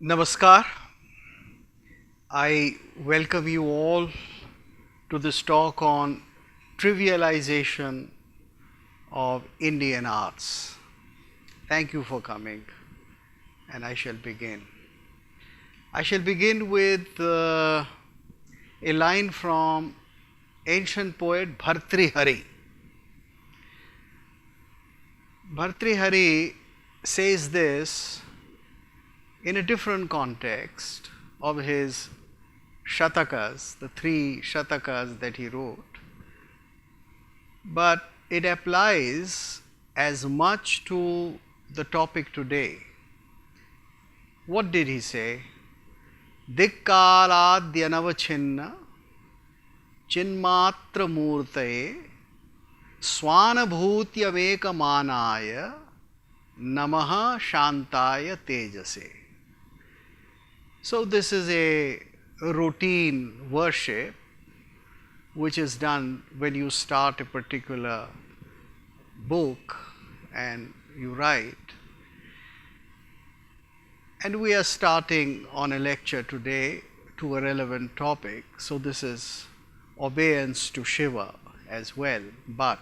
Namaskar. I welcome you all to this talk on trivialization of Indian arts. Thank you for coming, and I shall begin. I shall begin with a line from ancient poet Bhartrihari. Bhartrihari says this in a different context of his Shatakas, the three Shatakas that he wrote, but it applies as much to the topic today. What did he say? Dikkaladyanavachinna chinmatra murtaye swanabhutyamekamānāya namaha shantaya tejase. So this is a routine worship which is done when you start a particular book and you write. And we are starting on a lecture today to a relevant topic, so this is obedience to Shiva as well. But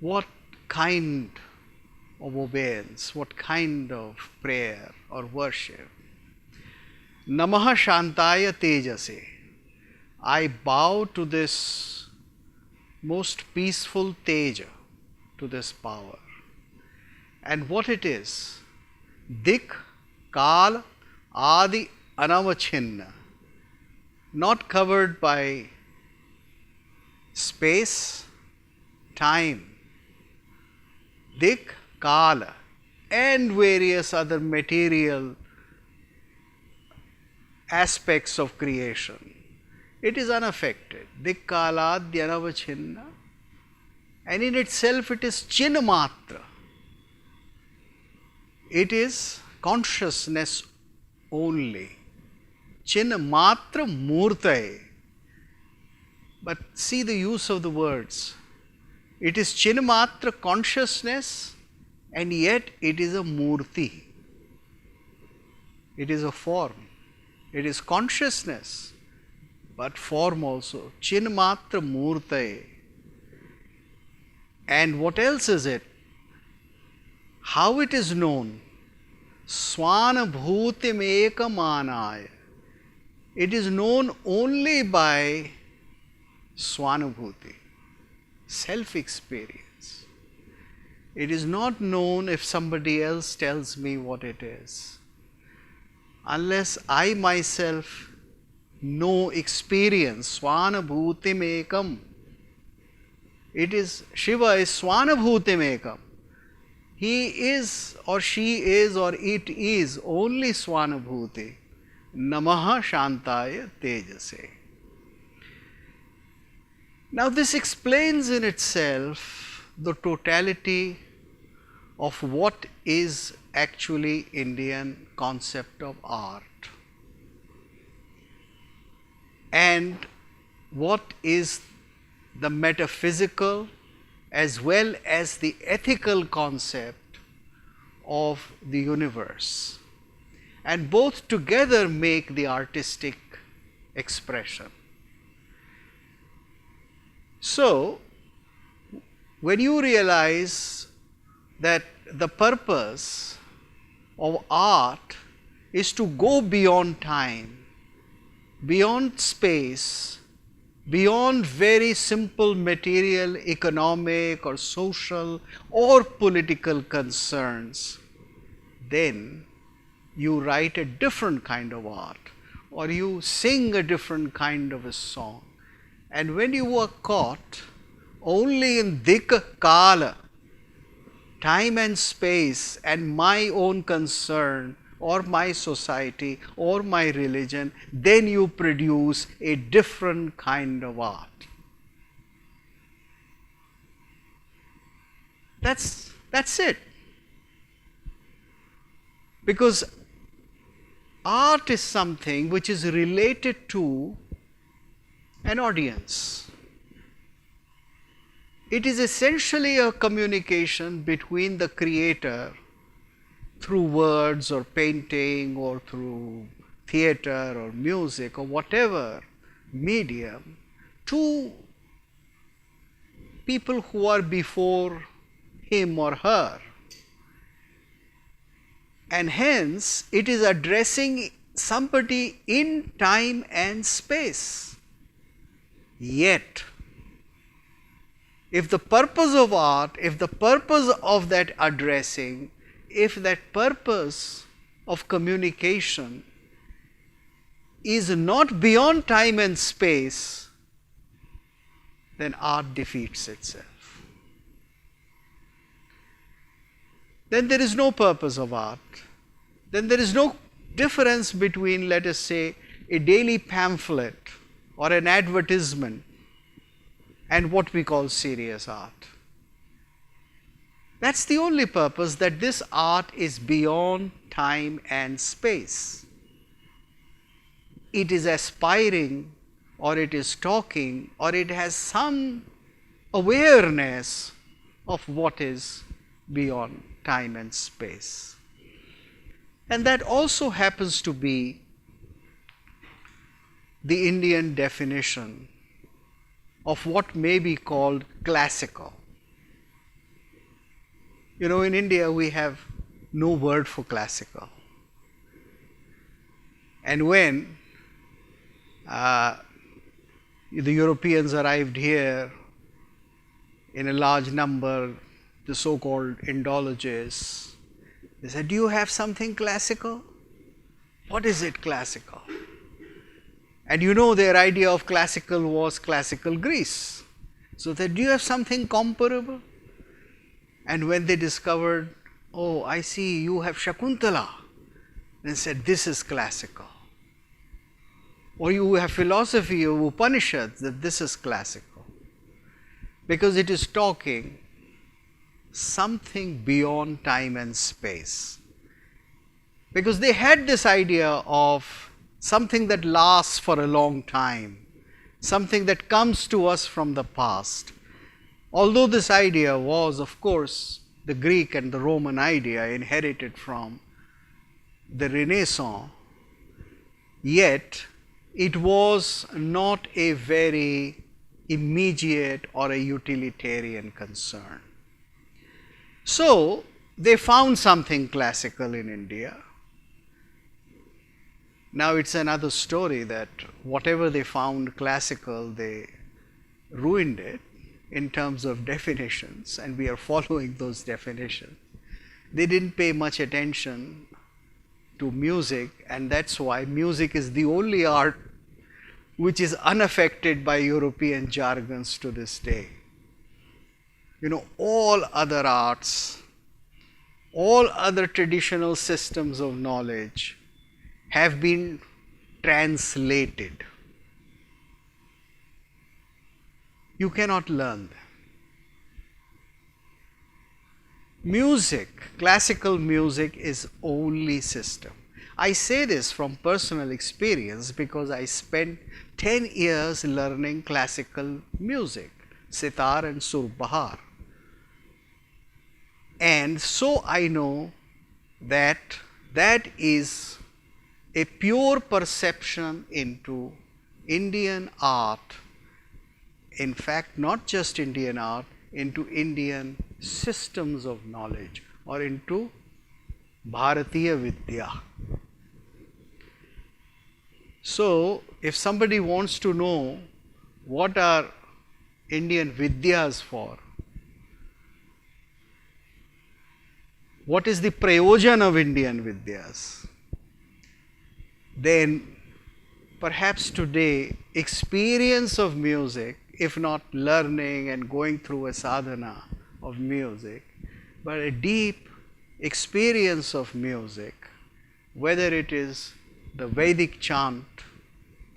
what kind of obedience, what kind of prayer or worship? Namaha Shantaya Tejase. I bow to this most peaceful Teja, to this power. And what it is? Dik, Kal, Adi, Anavachinna. Not covered by space, time. Dik, Kala, and various other material aspects of creation. It is unaffected. Dikkaladyanavachinna. And in itself it is chinmatra. It is consciousness only. Chinmatra murtaye. But see the use of the words. It is chinmatra consciousness, and yet it is a murti. It is a form. It is consciousness, but form also. Chinmatra murtaye. And what else is it? How it is known? Swanabhutimekamanaya. It is known only by swanabhuti, self-experience. It is not known if somebody else tells me what it is. Unless I myself know, experience, swanabhutim ekam. It is, Shiva is swanabhutim ekam. He is or she is or it is only swanabhuti. Namaha shantaya tejase. Now this explains in itself the totality of what is actually Indian concept of art and what is the metaphysical as well as the ethical concept of the universe, and both together make the artistic expression. So when you realize that the purpose of art is to go beyond time, beyond space, beyond very simple material, economic or social or political concerns, then you write a different kind of art or you sing a different kind of a song. And when you are caught only in dik kala, time and space and my own concern or my society or my religion, then you produce a different kind of art. That's it. Because art is something which is related to an audience. It is essentially a communication between the creator through words or painting or through theater or music or whatever medium to people who are before him or her. And hence it is addressing somebody in time and space. Yet, if the purpose of art, if the purpose of that addressing, if that purpose of communication is not beyond time and space, then art defeats itself. Then there is no purpose of art. Then there is no difference between, let us say, a daily pamphlet or an advertisement and what we call serious art. That's the only purpose, that this art is beyond time and space. It is aspiring, or it is talking, or it has some awareness of what is beyond time and space. And that also happens to be the Indian definition of what may be called classical. You know, in India we have no word for classical. And when the Europeans arrived here in a large number, the so-called Indologists, they said, "Do you have something classical?" What is it classical? And you know, their idea of classical was classical Greece. So they said, "Do you have something comparable?" And when they discovered, "Oh, I see you have Shakuntala," they said, "This is classical." Or you have philosophy of Upanishads, that this is classical. Because it is talking something beyond time and space. Because they had this idea of something that lasts for a long time, something that comes to us from the past. Although this idea was, of course, the Greek and the Roman idea inherited from the Renaissance, yet it was not a very immediate or a utilitarian concern. So they found something classical in India. Now it's another story that whatever they found classical, they ruined it in terms of definitions, and we are following those definitions. They didn't pay much attention to music, and that's why music is the only art which is unaffected by European jargons to this day. You know, all other arts, all other traditional systems of knowledge have been translated. You cannot learn them. Music, classical music, is only system. I say this from personal experience because I spent 10 years learning classical music, sitar and surbahar. And so I know that that is a pure perception into Indian art, in fact not just Indian art, into Indian systems of knowledge or into Bharatiya Vidya. So if somebody wants to know what are Indian Vidyas for, what is the prayojan of Indian Vidyas, then perhaps today experience of music, if not learning and going through a sadhana of music, but a deep experience of music, whether it is the Vedic chant,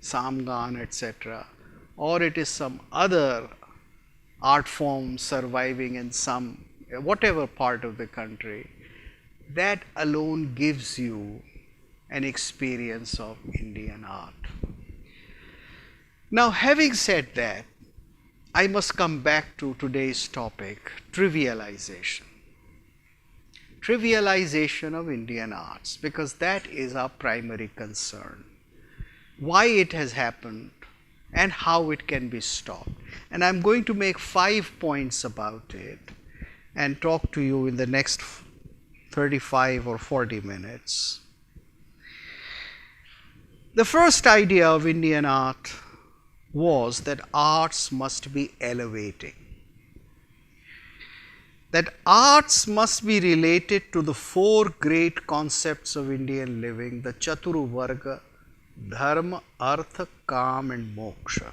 Samgan, etc., or it is some other art form surviving in some whatever part of the country, that alone gives you an experience of Indian art. Now, having said that, I must come back to today's topic, trivialization. trivialization of Indian arts, because that is our primary concern. Why it has happened and how it can be stopped. And I am going to make 5 points about it and talk to you in the next 35 or 40 minutes. The first idea of Indian art was that arts must be elevating. That arts must be related to the 4 great concepts of Indian living, the Chaturu Varga, Dharma, Artha, Kam and Moksha.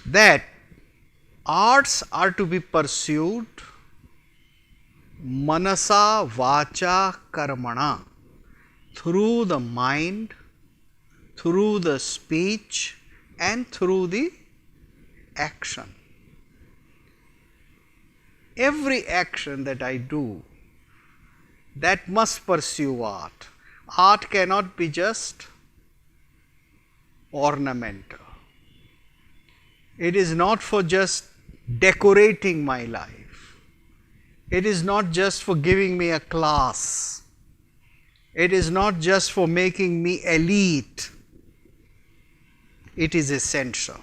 That arts are to be pursued manasa, vacha, karmana, through the mind, through the speech and through the action. Every action that I do, that must pursue art. Art cannot be just ornamental. It is not for just decorating my life. It is not just for giving me a class. It is not just for making me elite. It is essential.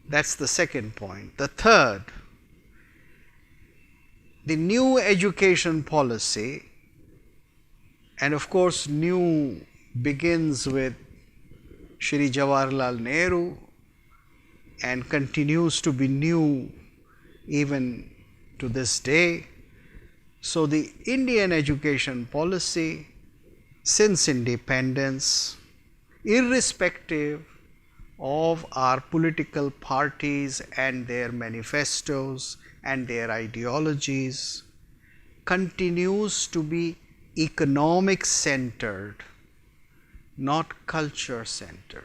That's the second point. The third, the new education policy, and of course new begins with Shri Jawaharlal Nehru and continues to be new even to this day. So, the Indian education policy since independence, irrespective of our political parties and their manifestos and their ideologies, continues to be economic centered, not culture centered.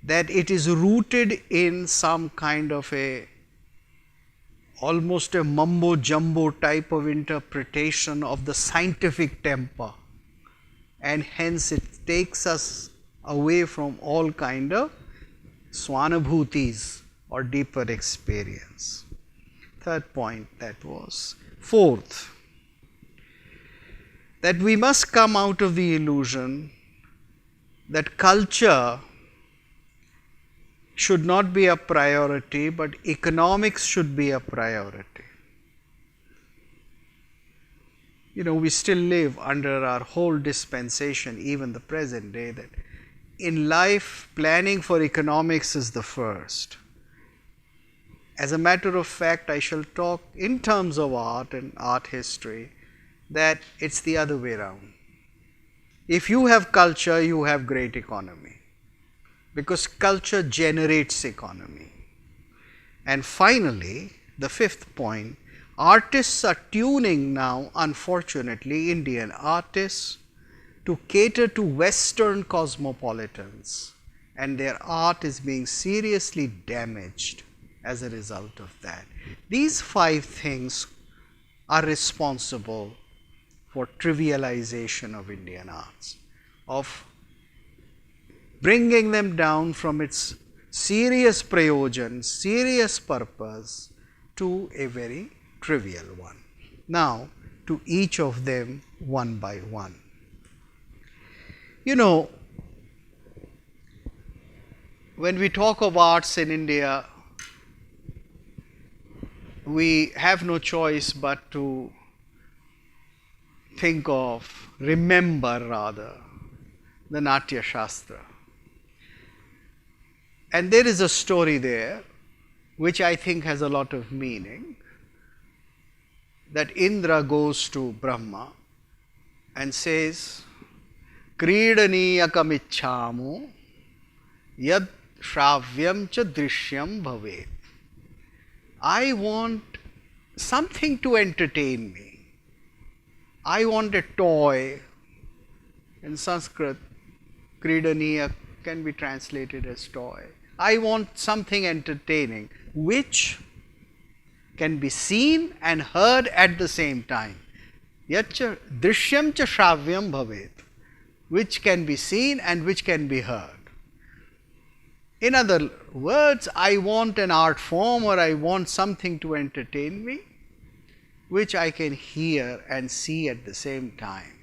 That it is rooted in some kind of almost a mumbo jumbo type of interpretation of the scientific temper, and hence it takes us away from all kind of swanabhutis or deeper experience. Third point that was. Fourth, that we must come out of the illusion that culture should not be a priority, but economics should be a priority. You know, we still live under our whole dispensation, even the present day, that in life planning for economics is the first. As a matter of fact, I shall talk in terms of art and art history that it's the other way around. If you have culture, you have great economy, because culture generates economy. And finally, the fifth point, artists are tuning now, unfortunately, Indian artists, to cater to Western cosmopolitans, and their art is being seriously damaged as a result of that. These 5 things are responsible for trivialization of Indian arts, of bringing them down from its serious prayojan, serious purpose, to a very trivial one. Now, to each of them one by one. You know, when we talk of arts in India, we have no choice but to remember rather, the Natya Shastra. And there is a story there which I think has a lot of meaning, that Indra goes to Brahma and says, Kridaniyakam ichhamu yad shravyam cha drishyam bhavet. I want something to entertain me. I want a toy. In Sanskrit, Kridaniya can be translated as toy. I want something entertaining which can be seen and heard at the same time. Yacha drishyam cha shravyam bhavet, which can be seen and which can be heard. In other words, I want an art form or I want something to entertain me, which I can hear and see at the same time.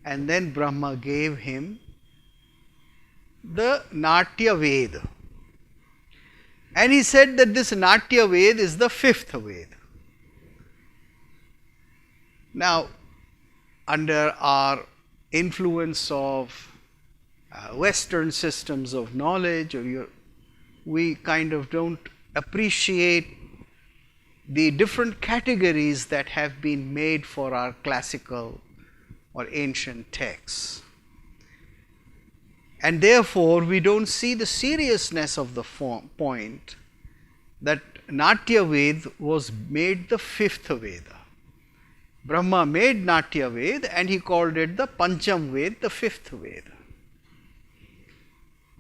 And then Brahma gave him the Natya Veda. And he said that this Natya Veda is the fifth Veda. Now, under our influence of Western systems of knowledge, we kind of don't appreciate the different categories that have been made for our classical or ancient texts. And therefore, we don't see the seriousness of the point that Natya Veda was made the fifth Veda. Brahma made Natya Veda and he called it the Pancham Veda, the fifth Veda.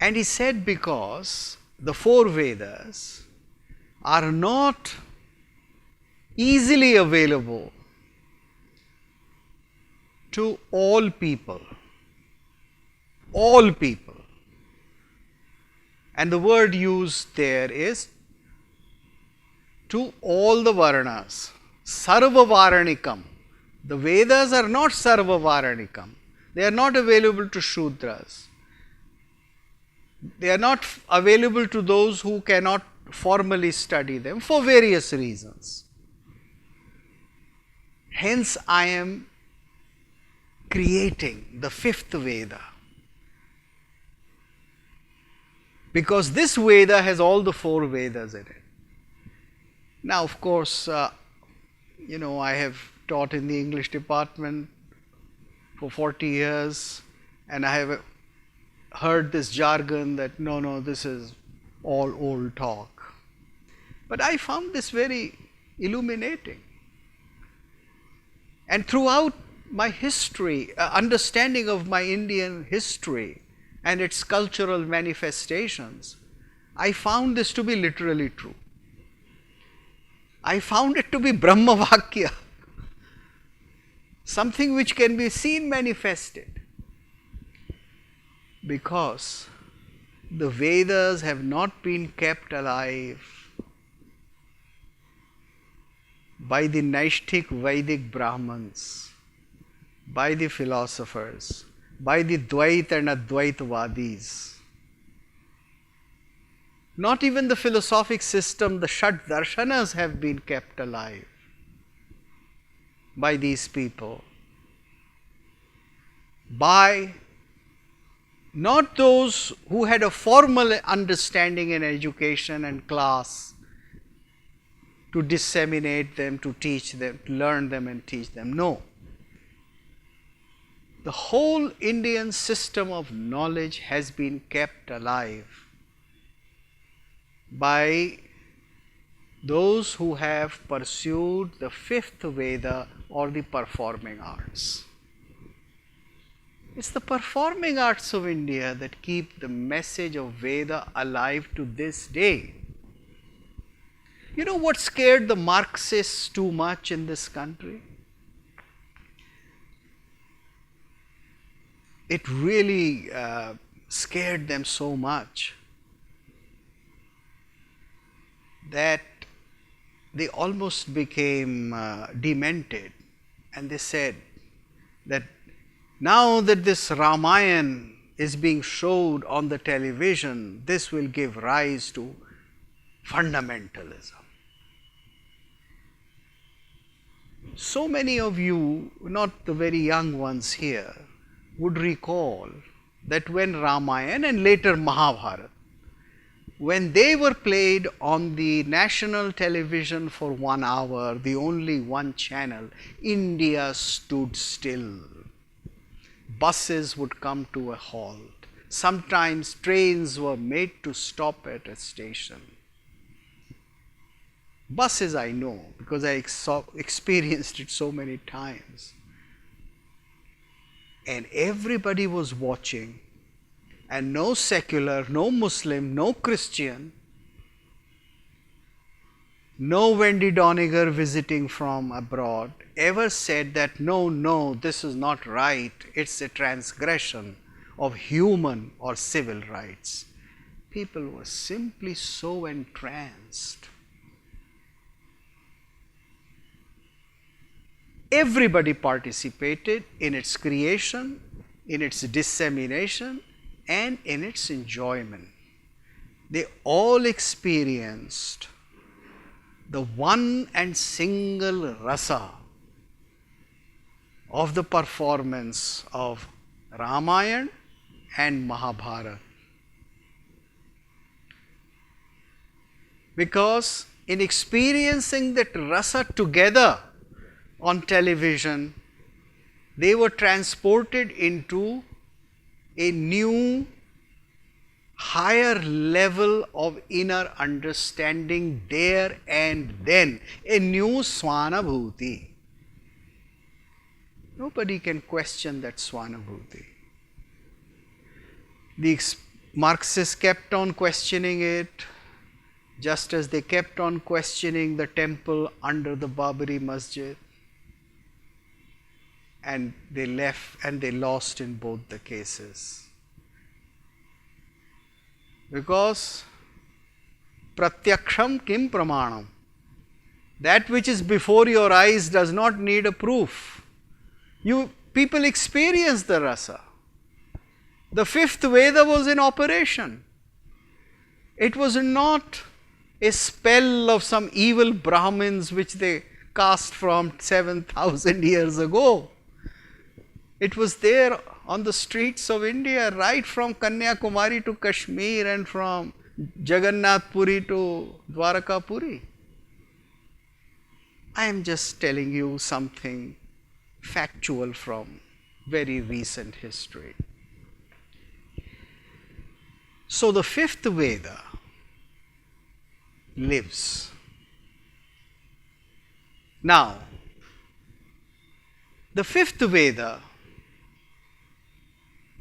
And he said because the four Vedas are not easily available to all people. All people. And the word used there is to all the Varnas. Sarva Varanikam. The Vedas are not Sarva Varanikam. They are not available to Shudras. They are not available to those who cannot formally study them for various reasons. Hence, I am creating the fifth Veda. Because this Veda has all the four Vedas in it. Now, of course, I have taught in the English department for 40 years and I have heard this jargon that no, this is all old talk. But I found this very illuminating. And throughout my history, understanding of my Indian history and its cultural manifestations, I found this to be literally true. I found it to be Brahma Vakya, something which can be seen manifested, because the Vedas have not been kept alive by the Naishthik Vedic Brahmans, by the philosophers, by the Dvait and Advaitvadis. Not even the philosophic system, the Shat Darshanas have been kept alive by these people. By not those who had a formal understanding in education and class to disseminate them, to teach them, to learn them and teach them. No. The whole Indian system of knowledge has been kept alive by those who have pursued the fifth Veda or the performing arts. It's the performing arts of India that keep the message of Veda alive to this day. You know what scared the Marxists too much in this country? It really scared them so much that they almost became demented, and they said that now that this Ramayana is being showed on the television, this will give rise to fundamentalism. So many of you, not the very young ones here, would recall that when Ramayana and later Mahabharata, when they were played on the national television for 1 hour, the only one channel, India stood still. Buses would come to a halt. Sometimes trains were made to stop at a station. Buses I know because I experienced it so many times. And everybody was watching, and no secular, no Muslim, no Christian, no Wendy Doniger visiting from abroad ever said that no, this is not right, it's a transgression of human or civil rights. People were simply so entranced. Everybody participated in its creation, in its dissemination, and in its enjoyment. They all experienced the one and single rasa of the performance of Ramayana and Mahabharata. Because in experiencing that rasa together on television, they were transported into a new, higher level of inner understanding there and then, a new Swanabhuti. Nobody can question that Swanabhuti. The Marxists kept on questioning it, just as they kept on questioning the temple under the Babri Masjid. And they left and they lost in both the cases. Because pratyaksham kim pramanam, that which is before your eyes does not need a proof. People experience the rasa. The fifth Veda was in operation. It was not a spell of some evil Brahmins which they cast from 7,000 years ago. It was there on the streets of India, right from Kanyakumari to Kashmir and from Jagannath Puri to Dwaraka Puri. I am just telling you something factual from very recent history. So the fifth Veda lives. Now, the fifth Veda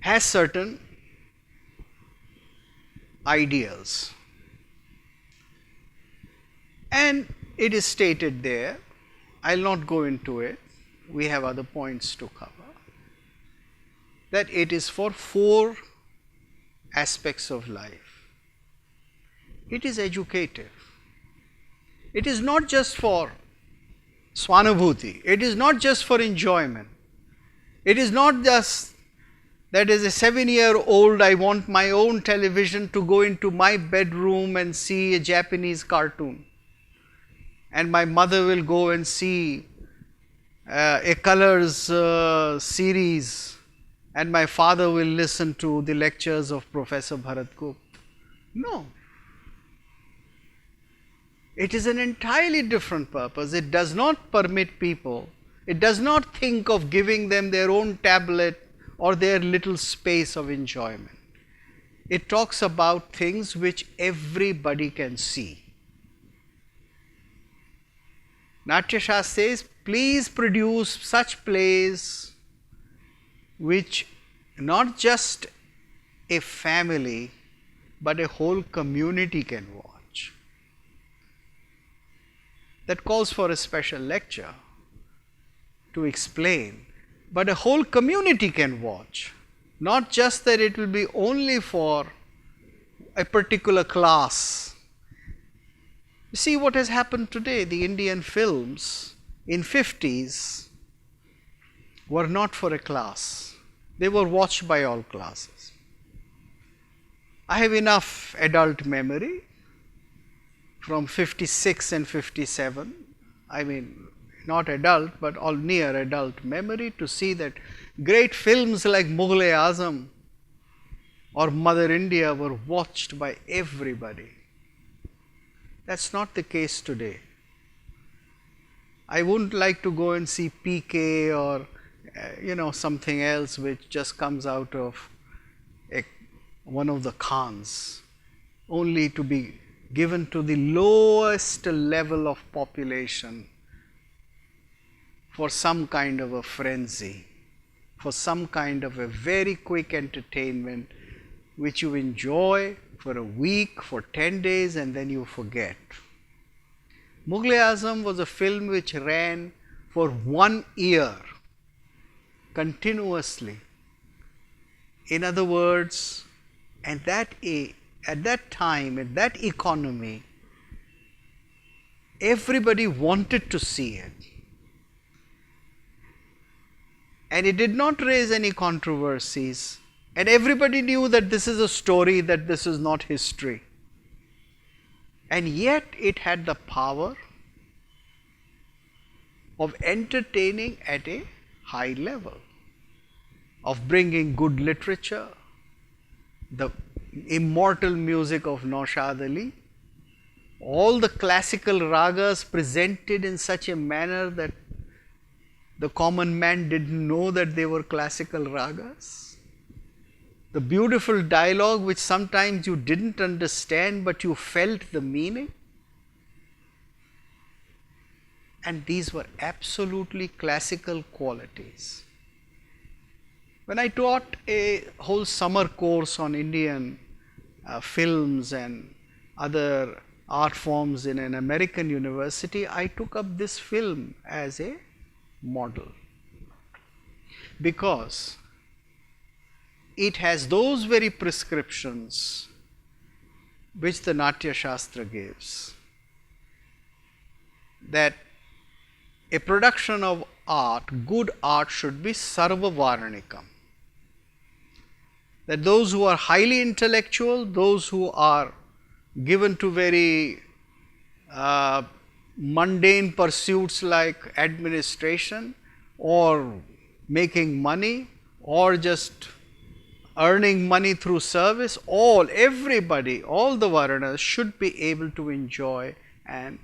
has certain ideals, and it is stated there. I will not go into it, we have other points to cover, that it is for 4 aspects of life. It is educative. It is not just for Swanabhuti, it is not just for enjoyment. It is not just that as a 7-year-old I want my own television to go into my bedroom and see a Japanese cartoon, and my mother will go and see a colors series, and my father will listen to the lectures of Professor Bharat Gupt. No. It is an entirely different purpose. It does not permit people, it does not think of giving them their own tablet or their little space of enjoyment. It talks about things which everybody can see. Natya Shastra says, please produce such plays which not just a family but a whole community can watch. That calls for a special lecture to explain, but a whole community can watch, not just that it will be only for a particular class. You see what has happened today, the Indian films in 50s were not for a class, they were watched by all classes. I have enough adult memory from 56 and 57, I mean not adult but all near adult memory, to see that great films like Mughal-e-Azam or Mother India were watched by everybody. That's not the case today. I wouldn't like to go and see PK or something else which just comes out of one of the Khans, only to be given to the lowest level of population for some kind of a frenzy, for some kind of a very quick entertainment which you enjoy for a week, for 10 days and then you forget. Mughal-e-Azam was a film which ran for 1 year continuously. In other words, and that a at that time, at that economy, everybody wanted to see it. And it did not raise any controversies. And everybody knew that this is a story, that this is not history. And yet it had the power of entertaining at a high level, of bringing good literature, the immortal music of Naushad Ali, all the classical ragas presented in such a manner that the common man didn't know that they were classical ragas. The beautiful dialogue which sometimes you didn't understand but you felt the meaning. And these were absolutely classical qualities. When I taught a whole summer course on Indian films and other art forms in an American university, I took up this film as a model, because it has those very prescriptions which the Natya Shastra gives, that a production of art, good art, should be sarva varnikam. That those who are highly intellectual, those who are given to very mundane pursuits like administration or making money or just earning money through service, everybody, all the Varanas should be able to enjoy and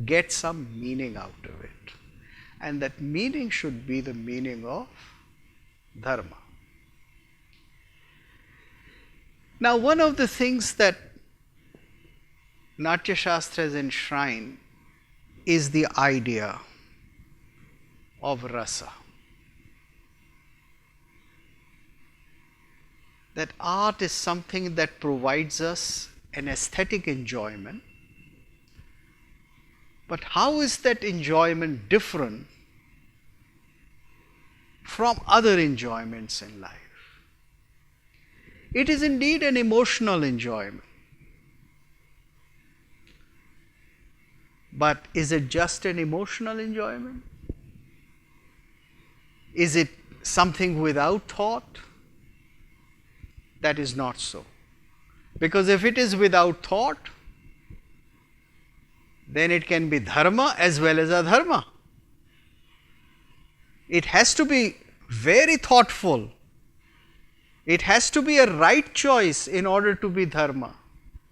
get some meaning out of it. And that meaning should be the meaning of dharma. Now, one of the things that Natya Shastra has enshrined is the idea of rasa. That art is something that provides us an aesthetic enjoyment. But how is that enjoyment different from other enjoyments in life? It is indeed an emotional enjoyment. But is it just an emotional enjoyment? Is it something without thought? That is not so. Because if it is without thought, then it can be dharma as well as adharma. It has to be very thoughtful. It has to be a right choice in order to be dharma,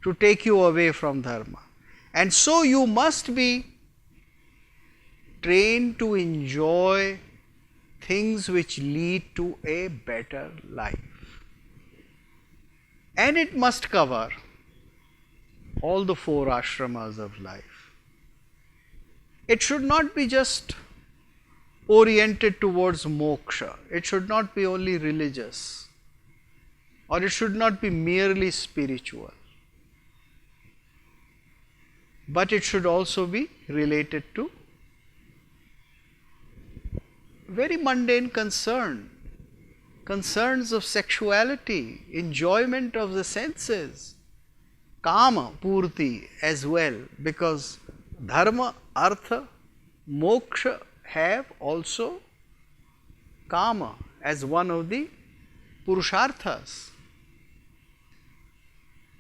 to take you away from dharma. And so you must be trained to enjoy things which lead to a better life. And it must cover all the 4 ashramas of life. It should not be just oriented towards moksha. It should not be only religious, or it should not be merely spiritual. But it should also be related to very mundane concerns of sexuality, enjoyment of the senses, kama, purti as well, because dharma, artha, moksha have also kama as one of the purusharthas.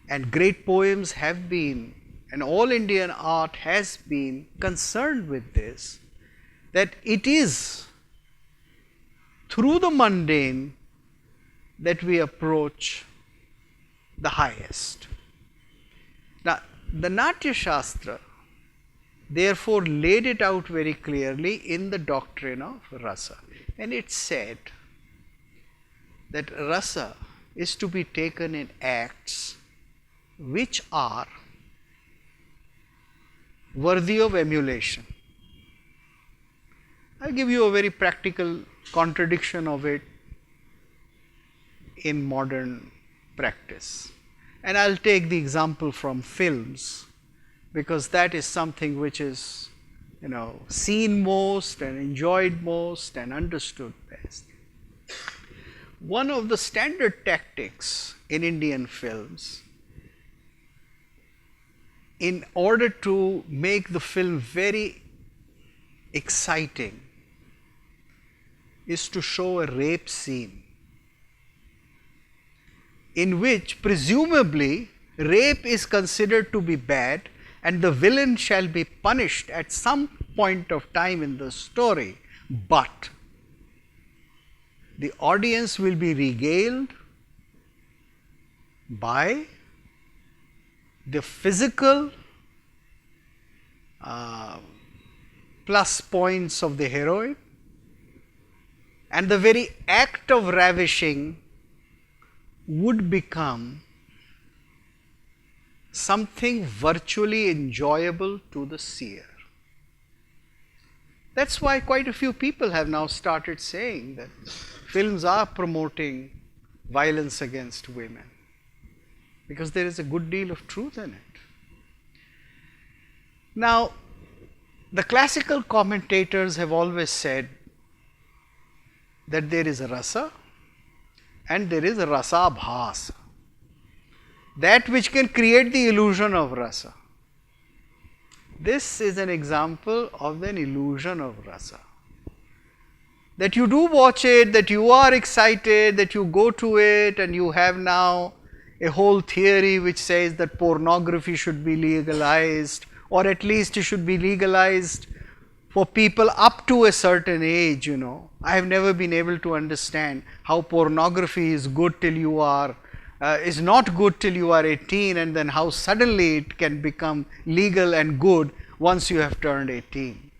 And great poems have been, and all Indian art has been concerned with this, that it is through the mundane that we approach the highest. Now, the Natya Shastra therefore laid it out very clearly in the doctrine of rasa. And it said that rasa is to be taken in acts which are worthy of emulation. I'll give you a very practical contradiction of it in modern practice. And I'll take the example from films, because that is something which is, seen most and enjoyed most and understood best. One of the standard tactics in Indian films in order to make the film very exciting, is to show a rape scene in which presumably rape is considered to be bad and the villain shall be punished at some point of time in the story, but the audience will be regaled by the physical plus points of the heroine, and the very act of ravishing would become something virtually enjoyable to the seer. That's why quite a few people have now started saying that films are promoting violence against women, because there is a good deal of truth in it. Now, the classical commentators have always said that there is a rasa and there is a rasabhas, that which can create the illusion of rasa. This is an example of an illusion of rasa. That you do watch it, that you are excited, that you go to it, and you have now a whole theory which says that pornography should be legalized, or at least it should be legalized for people up to a certain age, you know. I have never been able to understand how pornography is good till you are, is not good till you are 18, and then how suddenly it can become legal and good once you have turned 18.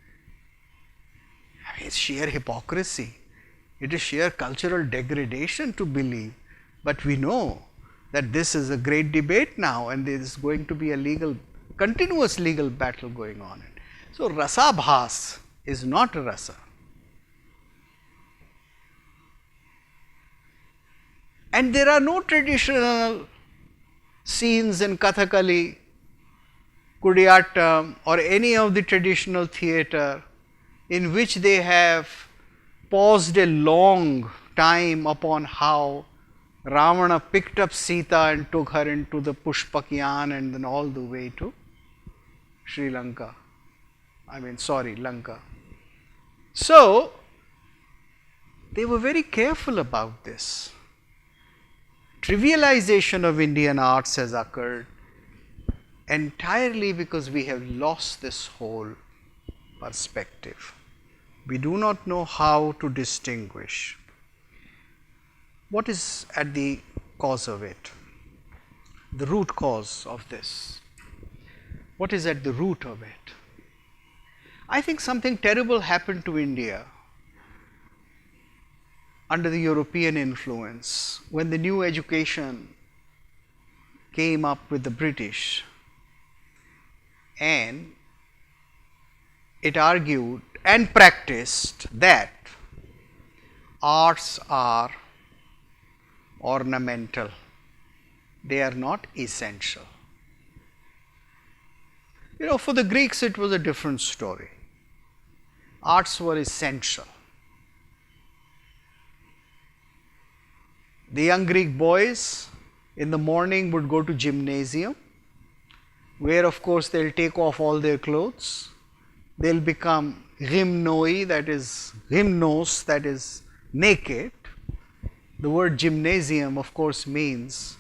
I mean, it's sheer hypocrisy. It is sheer cultural degradation to believe. But we know that this is a great debate now, and there is going to be a legal, continuous legal battle going on. So, rasabhas is not rasa. And there are no traditional scenes in Kathakali, Kudiyattam, or any of the traditional theatre in which they have paused a long time upon how Ravana picked up Sita and took her into the Pushpakyan and then all the way to Sri Lanka. Lanka. So, they were very careful about this. Trivialization of Indian arts has occurred entirely because we have lost this whole perspective. We do not know how to distinguish. What is at the cause of it? The root cause of this. What is at the root of it? I think something terrible happened to India under the European influence when the new education came up with the British, and it argued and practiced that arts are ornamental, they are not essential. You know, for the Greeks it was a different story. Arts were essential. The young Greek boys in the morning would go to gymnasium, where of course they will take off all their clothes. They will become gymnoi, that is gymnos, that is naked. The word gymnasium of course means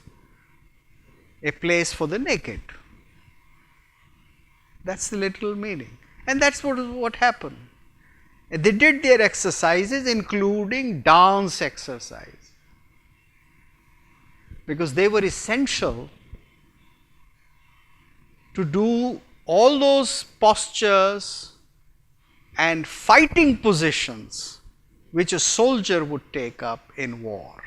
a place for the naked. That's the literal meaning, and that's what happened. They did their exercises, including dance exercise, because they were essential to do all those postures and fighting positions which a soldier would take up in war.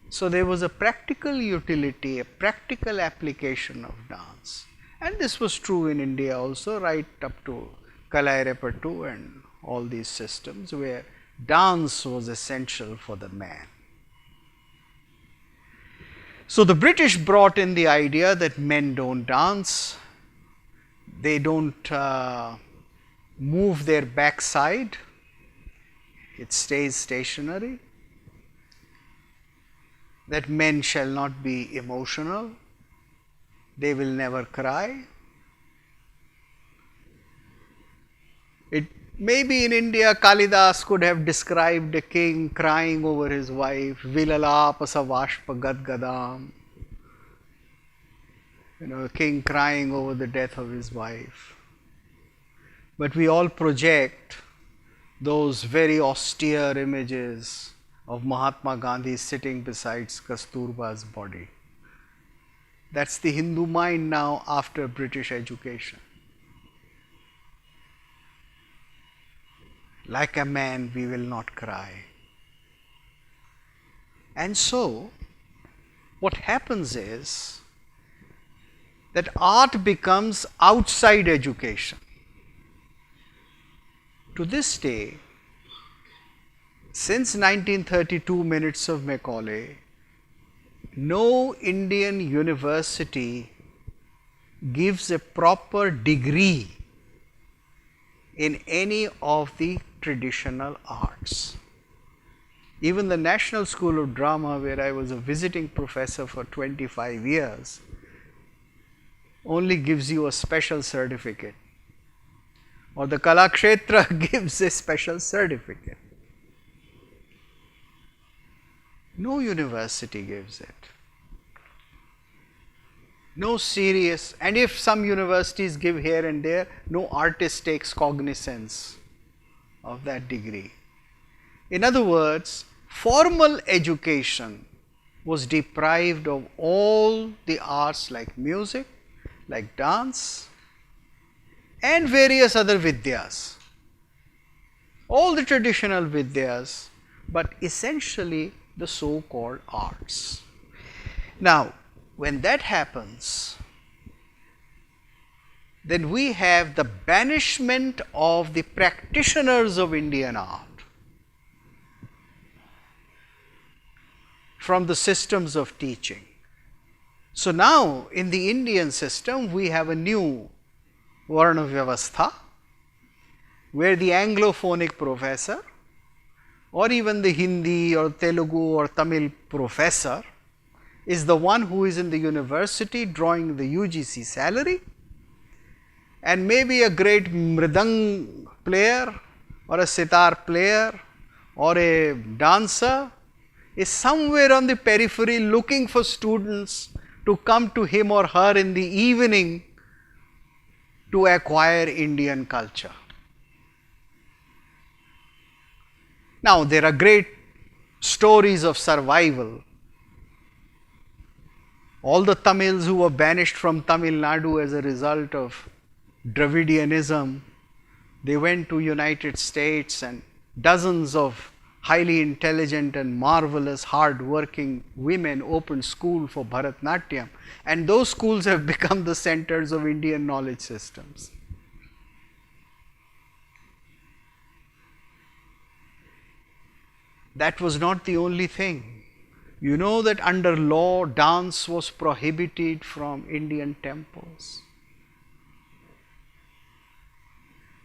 So, there was a practical utility, a practical application of dance, and this was true in India also, right up to Kalairepattu and all these systems where dance was essential for the man. So, the British brought in the idea that men don't dance, they don't move their backside, it stays stationary, that men shall not be emotional, they will never cry. It maybe in India, Kalidas could have described a king crying over his wife, Vilalapasa Vashpa Gadgadam. A king crying over the death of his wife. But we all project those very austere images of Mahatma Gandhi sitting beside Kasturba's body. That's the Hindu mind now after British education. Like a man, we will not cry. And so, what happens is that art becomes outside education. To this day, since 1932 Minutes of Macaulay, no Indian university gives a proper degree in any of the traditional arts. Even the National School of Drama, where I was a visiting professor for 25 years, only gives you a special certificate, or the Kalakshetra gives a special certificate. No university gives it. No serious, and if some universities give here and there, no artist takes cognizance of that degree. In other words, formal education was deprived of all the arts like music, like dance, and various other vidyas. All the traditional vidyas, but essentially the so-called arts. Now, when that happens, then we have the banishment of the practitioners of Indian art from the systems of teaching. So now in the Indian system we have a new Varna Vyavastha, where the Anglophonic professor or even the Hindi or Telugu or Tamil professor is the one who is in the university drawing the UGC salary, and maybe a great mridang player or a sitar player or a dancer is somewhere on the periphery looking for students to come to him or her in the evening to acquire Indian culture. Now, there are great stories of survival. All the Tamils who were banished from Tamil Nadu as a result of Dravidianism, they went to United States, and dozens of highly intelligent and marvelous hard-working women opened school for Bharatnatyam, and those schools have become the centers of Indian knowledge systems. That was not the only thing. You know that under law, dance was prohibited from Indian temples.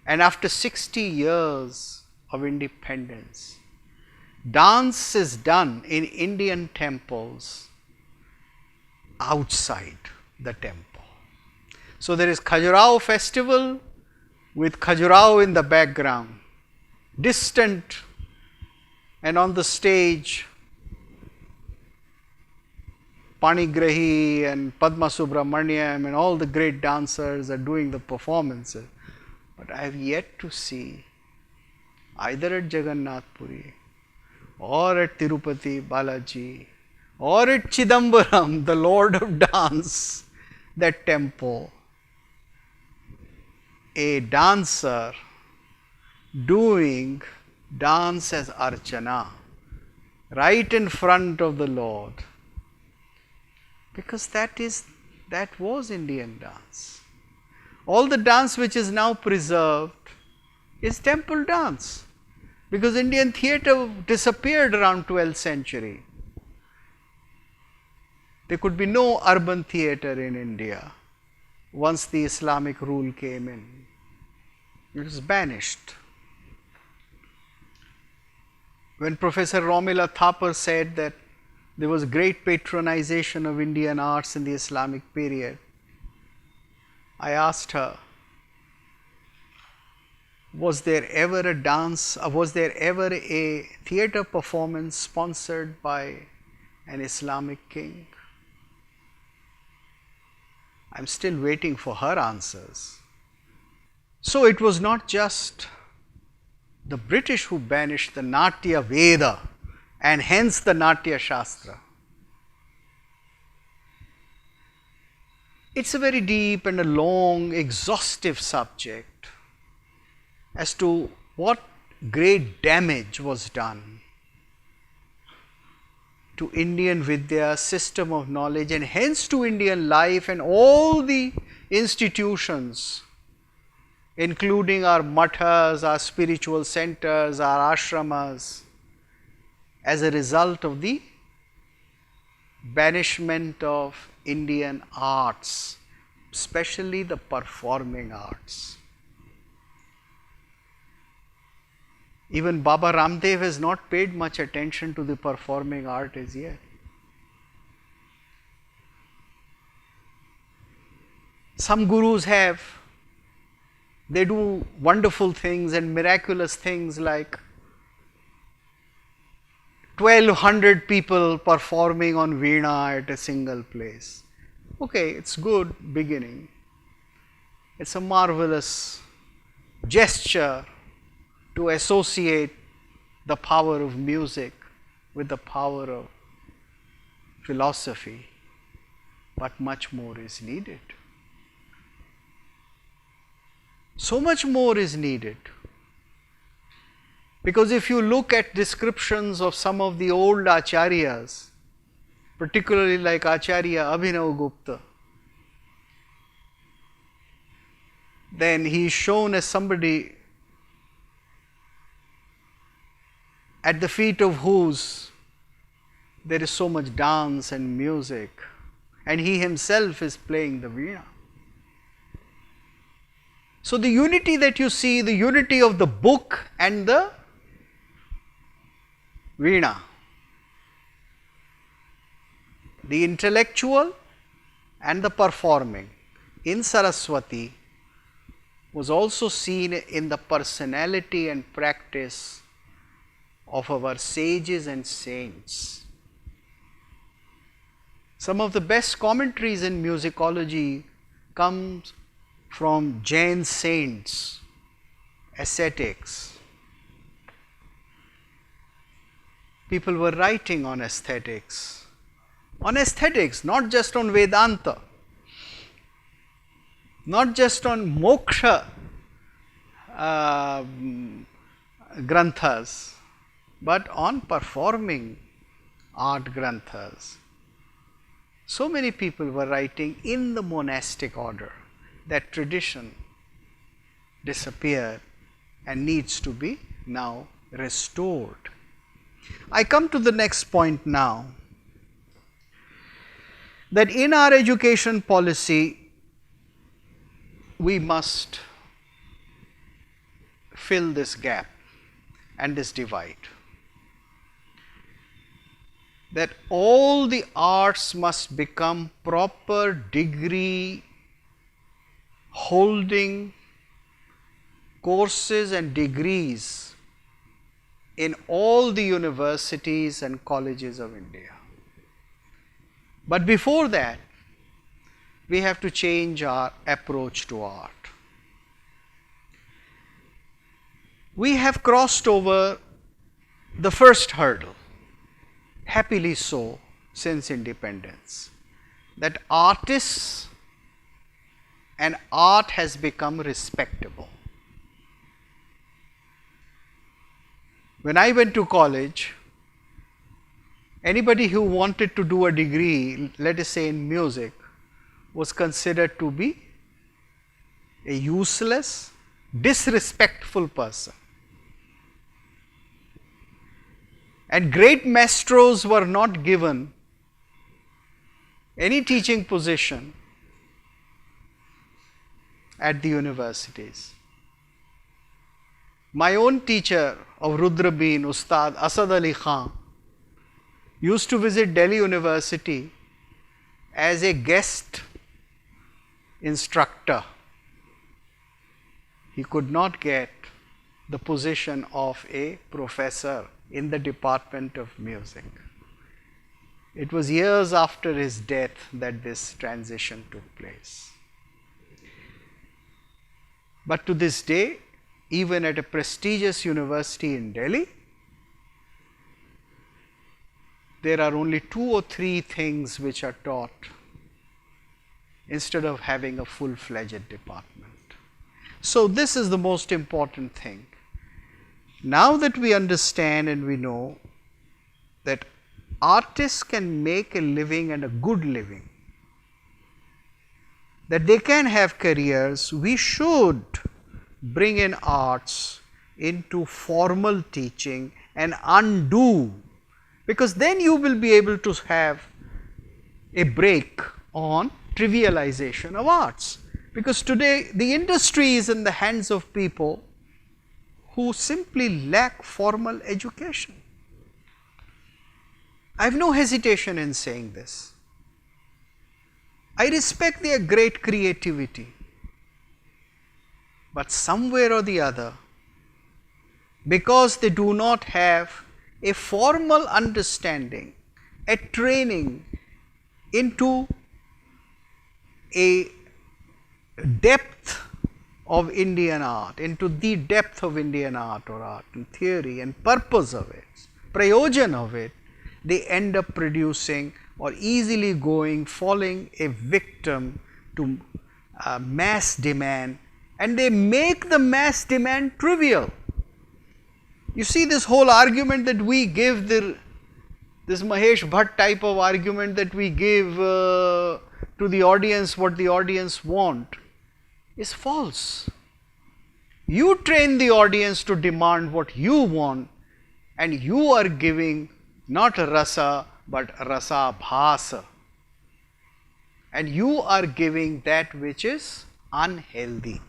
And after 60 years of independence, dance is done in Indian temples outside the temple. So there is Khajuraho festival with Khajuraho in the background, distant, and on the stage Panigrahi and Padma Subramaniam and all the great dancers are doing the performances. But I have yet to see either at Jagannath Puri or at Tirupati Balaji or at Chidambaram, the Lord of Dance, that temple, a dancer doing dance as Archana right in front of the Lord, because that was Indian dance. All the dance which is now preserved is temple dance, because Indian theatre disappeared around 12th century. There could be no urban theatre in India once the Islamic rule came in. It was banished. When Professor Romila Thapar said that there was great patronization of Indian arts in the Islamic period, I asked her, was there ever a theatre performance sponsored by an Islamic king? I'm still waiting for her answers. So it was not just the British who banished the Natya Veda and hence the Natya Shastra. It's a very deep and a long, exhaustive subject as to what great damage was done to Indian Vidya, system of knowledge, and hence to Indian life and all the institutions, including our mathas, our spiritual centers, our ashramas, as a result of the banishment of Indian arts, especially the performing arts. Even Baba Ramdev has not paid much attention to the performing art as yet. Some gurus have. They do wonderful things and miraculous things like 1200 people performing on Veena at a single place. Okay, it's good beginning. It's a marvelous gesture to associate the power of music with the power of philosophy, but much more is needed. So much more is needed. Because if you look at descriptions of some of the old acharyas, particularly like Acharya Abhinav Gupta, then he is shown as somebody at the feet of whose there is so much dance and music, and he himself is playing the veena. So the unity that you see, the unity of the book and the veena, the intellectual and the performing in Saraswati, was also seen in the personality and practice of our sages and saints. Some of the best commentaries in musicology come from Jain saints, ascetics. People were writing on aesthetics, not just on Vedanta, not just on moksha granthas, but on performing art granthas. So many people were writing in the monastic order. That tradition disappeared and needs to be now restored. I come to the next point now, that in our education policy, we must fill this gap and this divide. That all the arts must become proper degree holding courses and degrees in all the universities and colleges of India. But before that, we have to change our approach to art. We have crossed over the first hurdle, happily so, since independence, that artists and art has become respectable. When I went to college, anybody who wanted to do a degree, let us say in music, was considered to be a useless, disrespectful person. And great maestros were not given any teaching position at the universities. My own teacher of Rudra Been, Ustad Asad Ali Khan, used to visit Delhi University as a guest instructor. He could not get the position of a professor in the department of music. It was years after his death that this transition took place. But to this day, even at a prestigious university in Delhi, there are only 2 or 3 things which are taught instead of having a full-fledged department. So this is the most important thing. Now that we understand and we know that artists can make a living and a good living, that they can have careers, we should bring in arts into formal teaching and undo, because then you will be able to have a break on trivialization of arts. Because today the industry is in the hands of people who simply lack formal education. I have no hesitation in saying this. I respect their great creativity, but somewhere or the other, because they do not have a formal understanding, a training into a depth of Indian art, into the depth of Indian art or art and theory and purpose of it, prayojan of it, they end up producing or easily falling a victim to mass demand, and they make the mass demand trivial. You see this whole argument that we give, this Mahesh Bhatt type of argument that we give to the audience what the audience want, is false. You train the audience to demand what you want, and you are giving not rasa but rasa bhasa, and you are giving that which is unhealthy.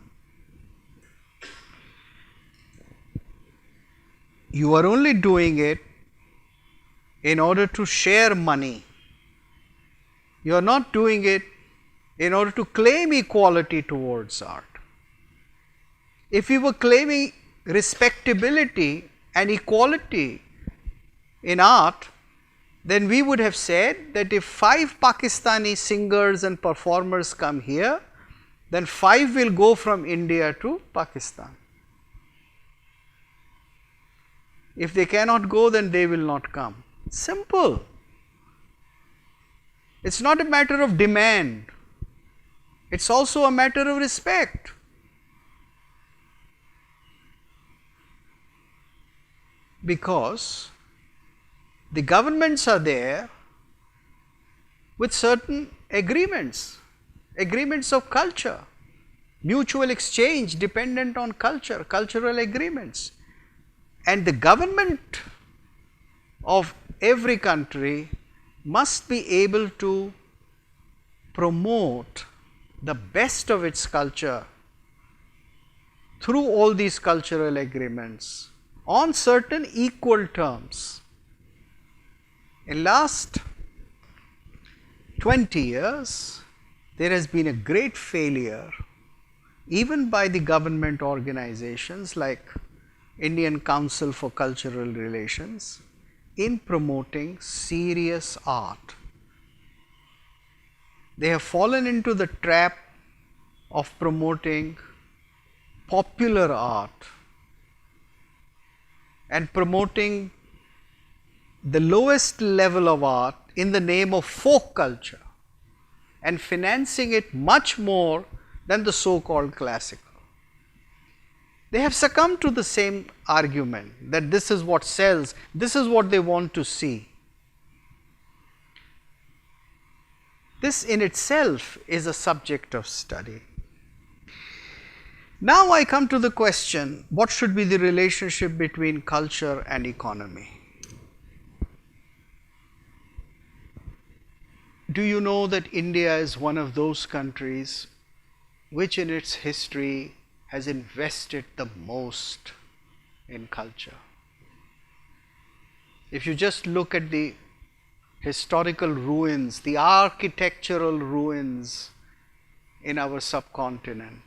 You are only doing it in order to share money. You are not doing it in order to claim equality towards art. If we were claiming respectability and equality in art, then we would have said that if 5 Pakistani singers and performers come here, then 5 will go from India to Pakistan. If they cannot go, then they will not come. Simple. It is not a matter of demand, it is also a matter of respect. Because the governments are there with certain agreements, agreements of culture, mutual exchange dependent on culture, cultural agreements. And the government of every country must be able to promote the best of its culture through all these cultural agreements on certain equal terms. In last 20 years, there has been a great failure even by the government organizations like Indian Council for Cultural Relations in promoting serious art. They have fallen into the trap of promoting popular art and promoting the lowest level of art in the name of folk culture and financing it much more than the so-called classical. They have succumbed to the same argument that this is what sells, this is what they want to see. This in itself is a subject of study. Now I come to the question, what should be the relationship between culture and economy? Do you know that India is one of those countries which in its history has invested the most in culture? If you just look at the historical ruins, the architectural ruins in our subcontinent,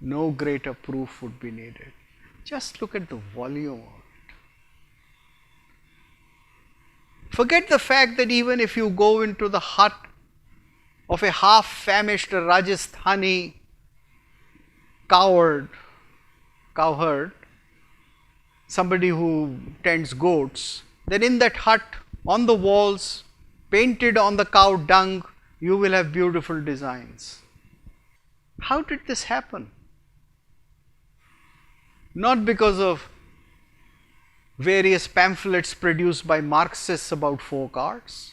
no greater proof would be needed. Just look at the volume of it. Forget the fact that even if you go into the hut of a half-famished Rajasthani cowherd, somebody who tends goats, then in that hut, on the walls, painted on the cow dung, you will have beautiful designs. How did this happen? Not because of various pamphlets produced by Marxists about folk arts.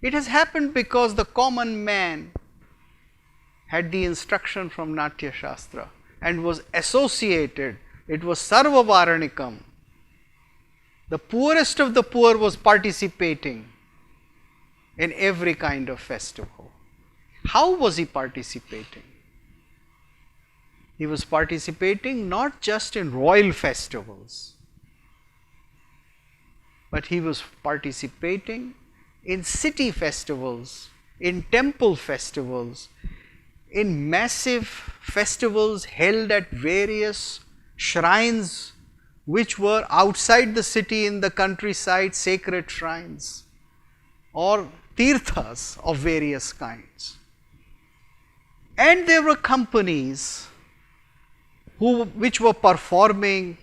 It has happened because the common man had the instruction from Natya Shastra and was associated. It was Sarvavaranikam. The poorest of the poor was participating in every kind of festival. How was he participating? He was participating not just in royal festivals, but he was participating in city festivals, in temple festivals, in massive festivals held at various shrines which were outside the city, in the countryside, sacred shrines or tirthas of various kinds. And there were companies which were performing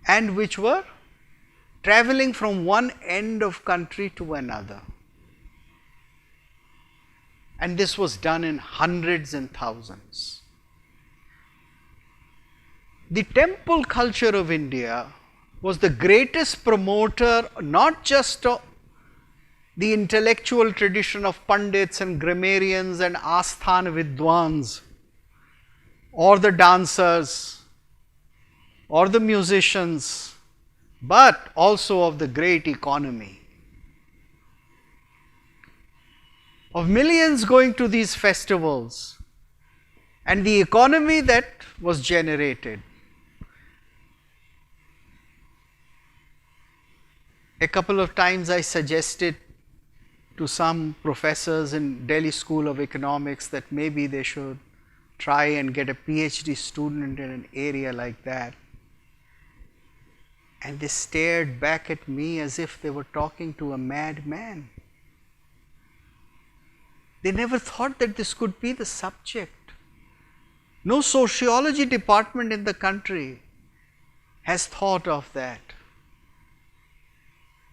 and which were traveling from one end of country to another. And this was done in hundreds and thousands. The temple culture of India was the greatest promoter not just of the intellectual tradition of Pandits and grammarians and Asthan Vidwans, or the dancers, or the musicians, but also of the great economy. Of millions going to these festivals and the economy that was generated. A couple of times I suggested to some professors in Delhi School of Economics that maybe they should try and get a PhD student in an area like that. And they stared back at me as if they were talking to a madman. They never thought that this could be the subject. No sociology department in the country has thought of that.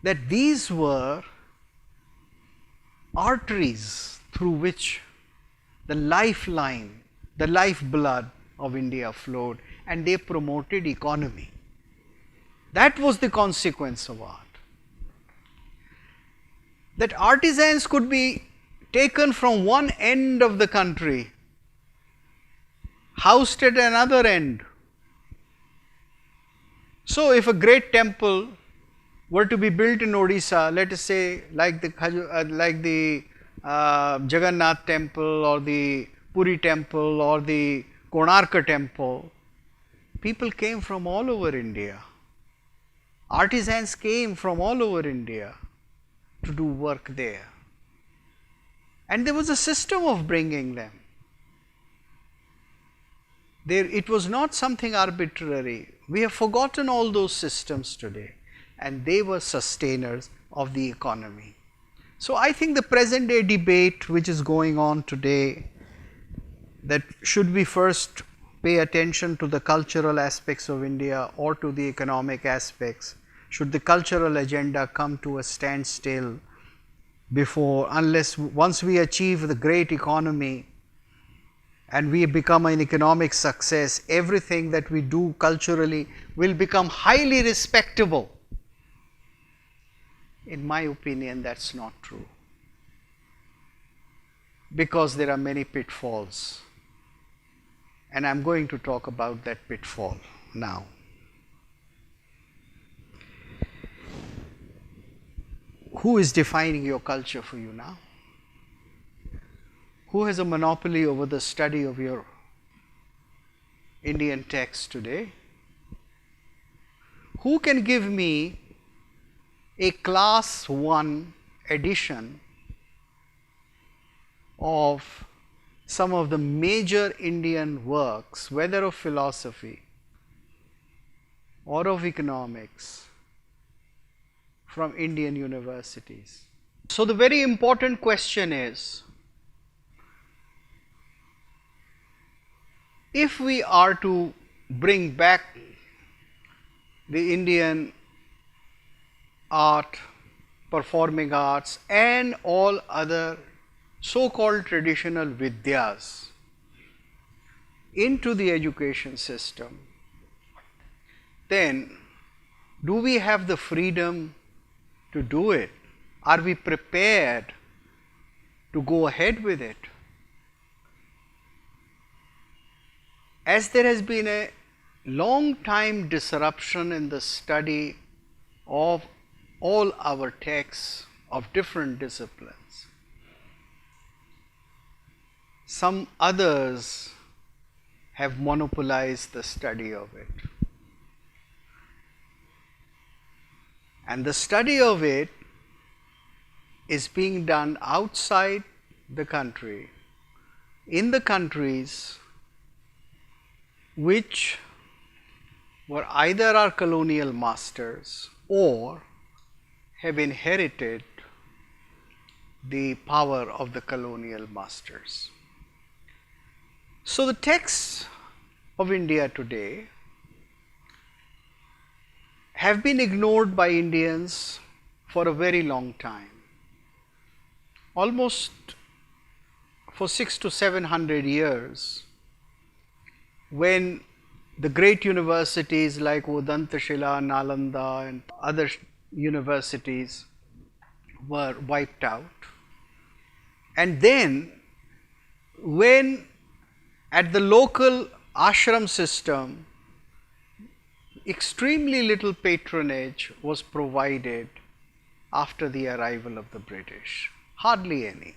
That these were arteries through which the lifeline, the lifeblood of India flowed, and they promoted economy. That was the consequence of art. That artisans could be taken from one end of the country, housed at another end. So if a great temple were to be built in Odisha, let us say like the Jagannath temple or the Puri temple or the Konarka temple, people came from all over India. Artisans came from all over India to do work there. And there was a system of bringing them. It was not something arbitrary. We have forgotten all those systems today, and they were sustainers of the economy. So I think the present day debate which is going on today, that should we first pay attention to the cultural aspects of India or to the economic aspects? Should the cultural agenda come to a standstill once we achieve the great economy and we become an economic success, everything that we do culturally will become highly respectable? In my opinion, that's not true, because there are many pitfalls, and I'm going to talk about that pitfall now. Who is defining your culture for you now? Who has a monopoly over the study of your Indian text today? Who can give me a class 1 edition of some of the major Indian works, whether of philosophy or of economics, from Indian universities. So the very important question is, if we are to bring back the Indian art, performing arts and all other so-called traditional vidyas into the education system, then do we have the freedom to do it? Are we prepared to go ahead with it? As there has been a long time disruption in the study of all our texts of different disciplines, some others have monopolized the study of it. And the study of it is being done outside the country, in the countries which were either our colonial masters or have inherited the power of the colonial masters. So the texts of India today have been ignored by Indians for a very long time, almost for 600 to 700 years, when the great universities like Udantashila, Nalanda and other universities were wiped out. And then when at the local ashram system, extremely little patronage was provided after the arrival of the British, hardly any.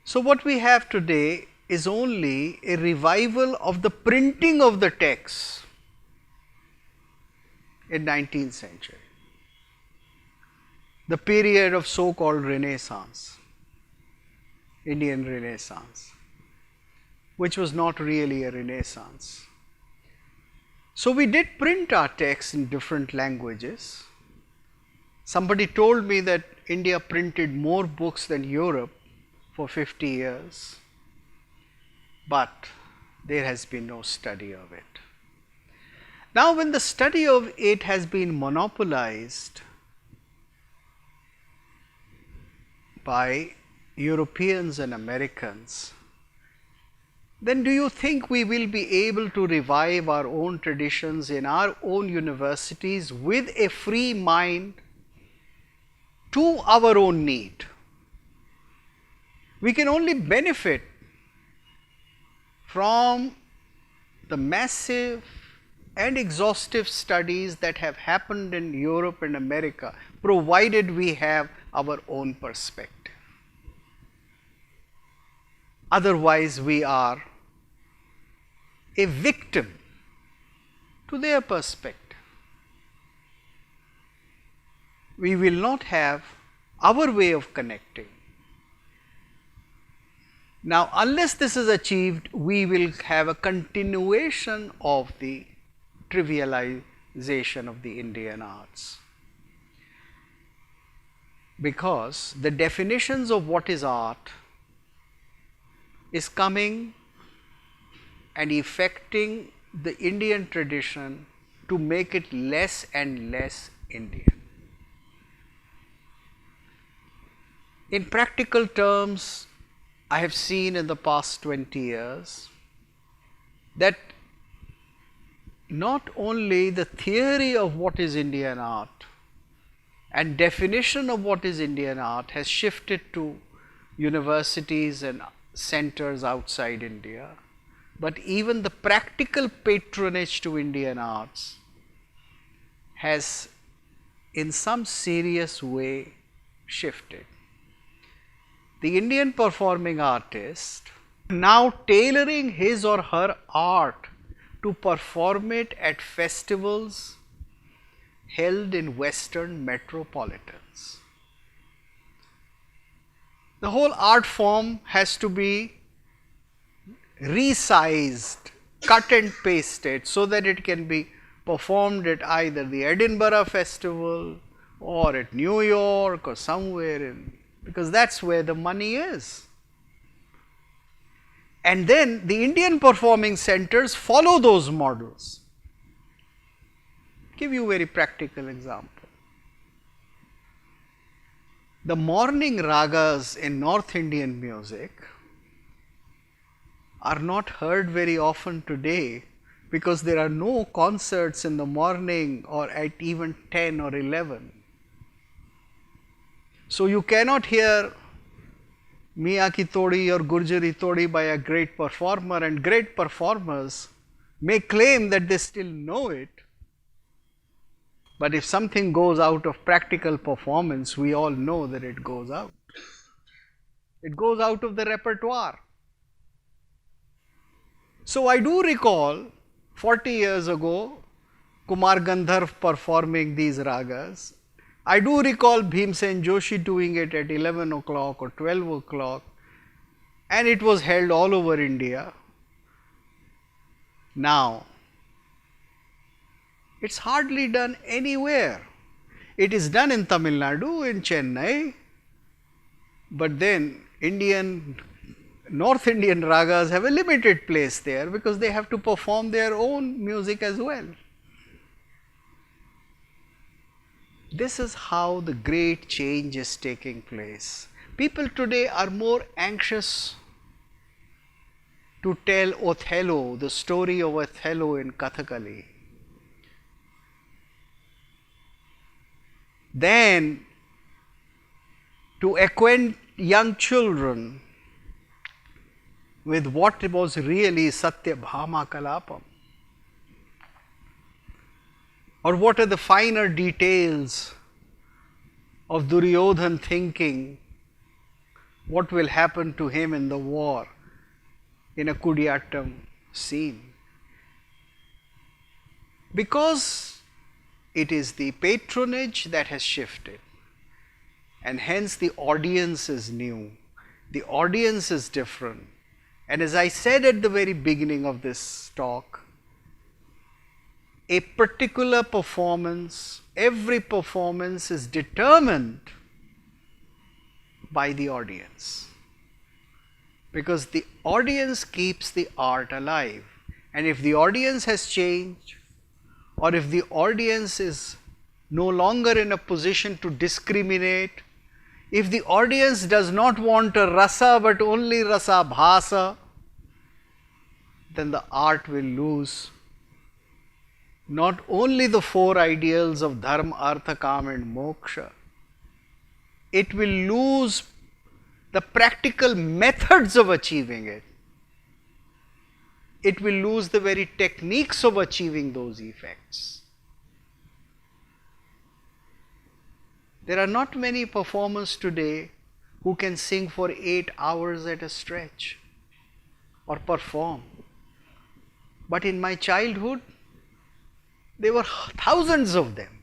So what we have today is only a revival of the printing of the texts in 19th century, the period of so-called Renaissance, Indian Renaissance, which was not really a Renaissance. So we did print our texts in different languages. Somebody told me that India printed more books than Europe for 50 years, but there has been no study of it. Now when the study of it has been monopolized by Europeans and Americans, then do you think we will be able to revive our own traditions in our own universities with a free mind to our own need? We can only benefit from the massive and exhaustive studies that have happened in Europe and America, provided we have our own perspective. Otherwise, we are a victim to their perspective. We will not have our way of connecting. Now, unless this is achieved, we will have a continuation of the trivialization of the Indian arts, because the definitions of what is art is coming and affecting the Indian tradition to make it less and less Indian. In practical terms, I have seen in the past 20 years that not only the theory of what is Indian art and definition of what is Indian art has shifted to universities and centers outside India, but even the practical patronage to Indian arts has in some serious way shifted. The Indian performing artist now tailoring his or her art to perform it at festivals held in Western metropolitans. The whole art form has to be resized, cut and pasted so that it can be performed at either the Edinburgh Festival or at New York or somewhere in, because that's where the money is. And then the Indian performing centers follow those models. Give you a very practical example. The morning ragas in North Indian music are not heard very often today because there are no concerts in the morning or at even 10 or 11. So you cannot hear Miya Ki Todi or Gurjari Todi by a great performer, and great performers may claim that they still know it. But if something goes out of practical performance, we all know that it goes out. It goes out of the repertoire. So I do recall 40 years ago Kumar Gandharv performing these ragas. I do recall Bhimsen Joshi doing it at 11 o'clock or 12 o'clock, and it was held all over India. Now, it's hardly done anywhere. It is done in Tamil Nadu, in Chennai, but then North Indian ragas have a limited place there because they have to perform their own music as well. This is how the great change is taking place. People today are more anxious to tell Othello, the story of Othello in Kathakali, than to acquaint young children with what was really Satyabhama Kalapam, or what are the finer details of Duryodhan thinking what will happen to him in the war in a Kudiyattam scene. Because it is the patronage that has shifted, and hence the audience is new, the audience is different. And as I said at the very beginning of this talk, a particular performance, every performance is determined by the audience, because the audience keeps the art alive. And if the audience has changed, or if the audience is no longer in a position to discriminate, if the audience does not want a rasa but only rasa bhasa, then the art will lose not only the four ideals of dharma, artha, kama and moksha, it will lose the practical methods of achieving it. It will lose the very techniques of achieving those effects. There are not many performers today who can sing for 8 hours at a stretch or perform. But in my childhood, there were thousands of them.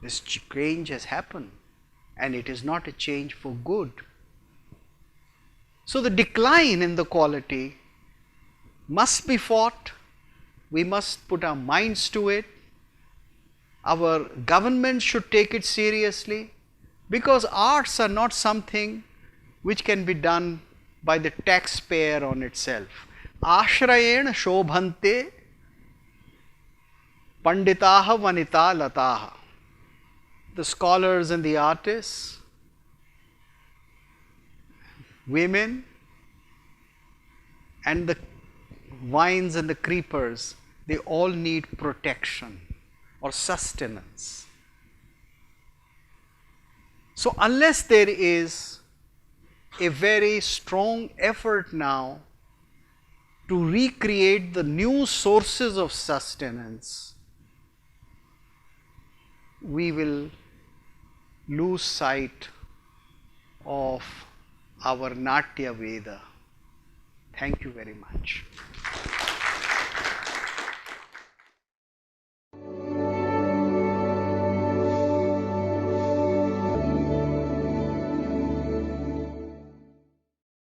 This change has happened, and it is not a change for good. So the decline in the quality must be fought. We must put our minds to it. Our government should take it seriously, because arts are not something which can be done by the taxpayer on itself. Ashrayena shobhante panditaha vanita lataha. The scholars and the artists, women, and the vines and the creepers, they all need protection or sustenance. So unless there is a very strong effort now to recreate the new sources of sustenance, we will lose sight of our Natya Veda. Thank you very much.